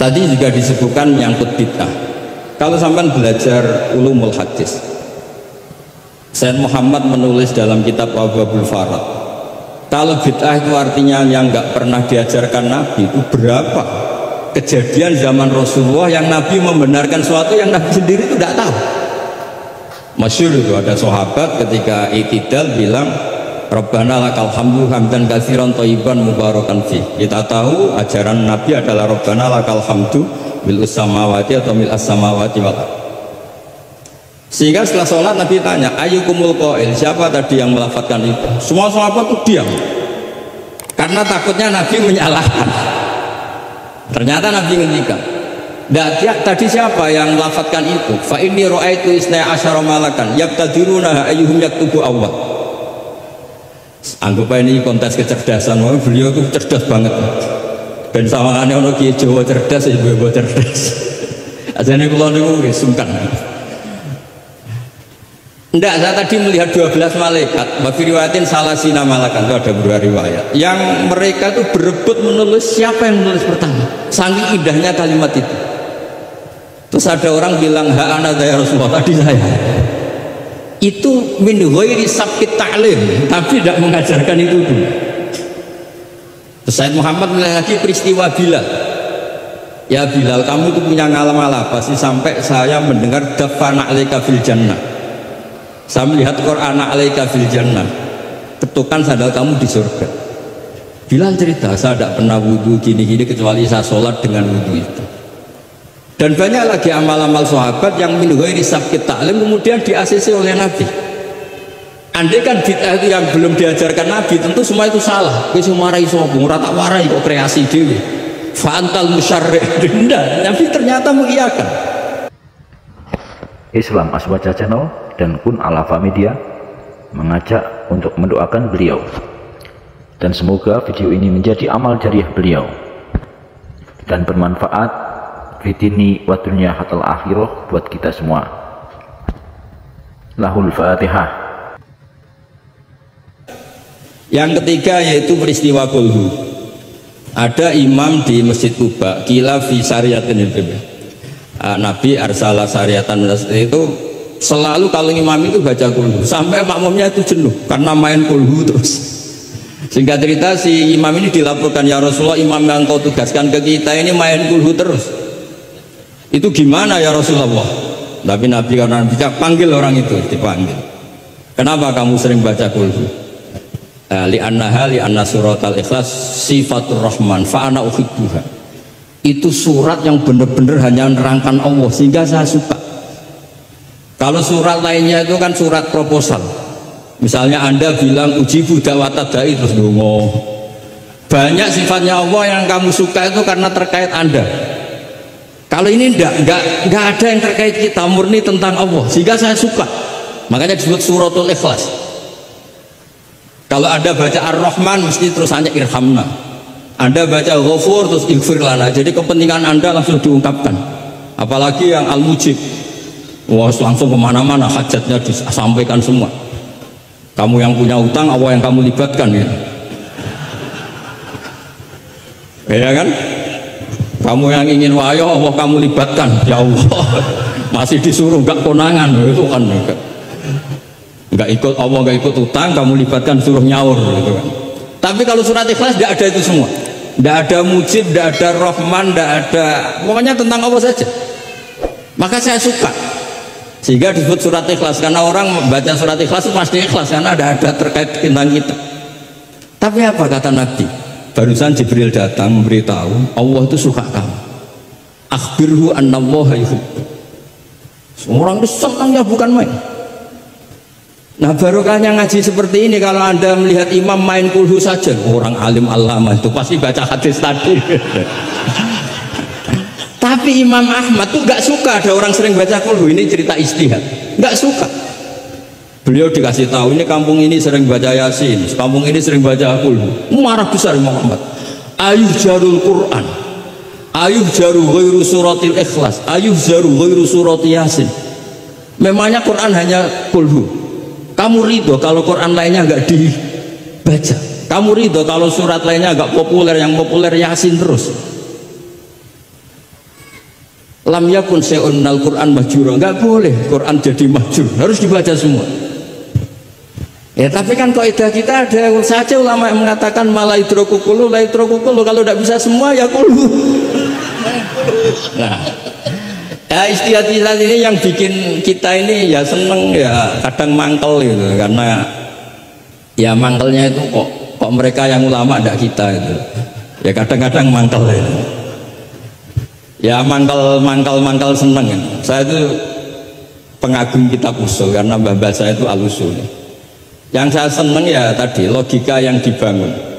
Tadi juga disebutkan nyangkut bid'ah. Kalau sampai belajar ulumul hadis, Sayyid Muhammad menulis dalam kitab Abwabul Farad, kalau bid'ah itu artinya yang nggak pernah diajarkan Nabi, itu berapa kejadian zaman Rasulullah yang Nabi membenarkan sesuatu yang Nabi sendiri itu tidak tahu. Masyhur itu ada sahabat ketika i'tidal bilang Rabbana lakal hamdu hamdan katsiran thayyiban mubarakan fi. Kita tahu ajaran Nabi adalah Rabbana lakal hamdu bil samawati atau mil as-samawati wal ardh. Sehingga setelah sholat Nabi tanya, ayyukumul qail, siapa tadi yang melafadzkan itu? Semua sahabat itu diam. Karena takutnya Nabi menyalahkan. Ternyata Nabi ngendikan, tadi siapa yang melafadzkan itu? Fa inni ra'aitu isnai asyara malakan yaqtadiruna ayyuhum yaktubu awwal. Anggap ini kontes kecerdasan, beliau itu cerdas banget. Dan sawangannya ono kiai Jawa cerdas, ibu-ibu cerdas. Ajane kula niku nggih sungkan. Enggak, saya tadi melihat 12 malaikat, bagi riwayatin salasina malakan, itu ada beberapa riwayat. Yang mereka itu berebut menulis siapa yang menulis pertama. Saking indahnya kalimat itu. Terus ada orang bilang, ha ana ya Rasulullah, tadi saya. Itu min ghairi sabqit ta'lim, tapi tidak mengajarkan itu dulu. Sayyid Muhammad lagi peristiwa Bilal. Ya Bilal, kamu itu punya ngalaman apa sih sampai saya mendengar dafana alaika fil jannah. Saya melihat Quran alaika fil jannah. Ketukan sandal kamu di surga. Bilal cerita, saya tidak pernah wudhu gini-gini kecuali saya sholat dengan wudhu itu. Dan banyak lagi amal-amal sahabat yang min ghairi sabqit ta'lim kemudian di-ACC oleh Nabi. Andai kan bid'ah itu yang belum diajarkan Nabi, tentu semua itu salah. Wis marai sapa, ora tak warai kok kreasi dhewe. Fa antal musyarri'. Nabi ternyata mengiyakan. Islam Aswaja Channel dan Kun Alafa Media mengajak untuk mendoakan beliau. Dan semoga video ini menjadi amal jariah beliau dan bermanfaat fitini wa dunya hatal akhirah buat kita semua. Lahul Fatihah. Yang ketiga yaitu peristiwa kulhu. Ada imam di Masjid Kuba, kila fi syariatin Nabi arsala syariatan itu selalu kalau imam itu baca kulhu sampai makmumnya itu jenuh karena main kulhu terus. Sehingga cerita si imam ini dilaporkan, ya Rasulullah, imam yang kau tugaskan ke kita ini main kulhu terus. Itu gimana ya Rasulullah? Tapi Nabi karena bijak panggil orang itu, dipanggil. Kenapa kamu sering baca kulhu? Li'anna suratal ikhlas sifatur rahman fa ana uhibbuha. Itu surat yang benar-benar hanya nerangkan Allah sehingga saya suka. Kalau surat lainnya itu kan surat proposal. Misalnya Anda bilang ujibu da'watad da'i terus dongo. Banyak sifatnya Allah yang kamu suka itu karena terkait Anda. Kalau ini enggak ada yang terkait kita, murni tentang Allah, sehingga saya suka. Makanya disebut suratul ikhlas. Kalau Anda baca Ar-Rahman mesti terus hanya irhamna. Anda baca Ghafur terus ighfir lana. Jadi kepentingan Anda langsung diungkapkan. Apalagi yang Al-Mujib, wah langsung kemana-mana hajatnya disampaikan semua. Kamu yang punya utang, Allah yang kamu libatkan ya. Ya kan? Kamu yang ingin wayo, Allah kamu libatkan, ya Allah. Masih disuruh enggak konangan, itu kan enggak ikut Allah, enggak ikut utang, kamu libatkan suruh nyaur, gitu kan. Tapi kalau surat ikhlas tidak ada itu semua, tidak ada mujib, tidak ada rahman, tidak ada, pokoknya tentang Allah saja. Maka saya suka, sehingga disebut surat ikhlas karena orang baca surat ikhlas pasti ikhlas karena ada terkait tentang kita. Tapi apa kata Nabi? Barusan Jibril datang memberitahu Allah itu suka kamu. Akhbirhu annallaha yuhibbu. Orang itu senangnya bukan main. Nah barokahnya ngaji seperti ini. Kalau Anda melihat imam main kulhu saja, orang alim alama itu pasti baca hadis tadi. Tapi Imam Ahmad tuh gak suka ada orang sering baca kulhu. Ini cerita istihad, gak suka. Beliau dikasih tahu ini kampung ini sering baca Yasin, kampung ini sering baca kulhu. Marah besar Muhammad. Ayuh jarul Quran, ayuh jaru ghairu suratil ikhlas, ayuh jaru ghairu surati Yasin. Memangnya Quran hanya kulhu. Kamu ridho kalau Quran lainnya nggak dibaca. Kamu ridho kalau surat lainnya nggak populer, yang populer Yasin terus. Lam yakun syai'un minal Quran mahjura, enggak boleh Quran jadi mahjur, harus dibaca semua. Ya tapi kan kaidah kita ada saja ulama yang mengatakan malah idrokukulu, la idrokukulu, kalau tidak bisa semua ya kulu. Nah, ya istilah-istilah ini yang bikin kita ini ya seneng ya kadang mangkel gitu, karena ya mangkelnya itu kok mereka yang ulama tidak kita itu. Ya kadang-kadang mangkel itu. Ya mangkal seneng kan. Saya itu pengagum kitab usul karena mbah saya itu al-usul. Yang saya seneng ya tadi logika yang dibangun.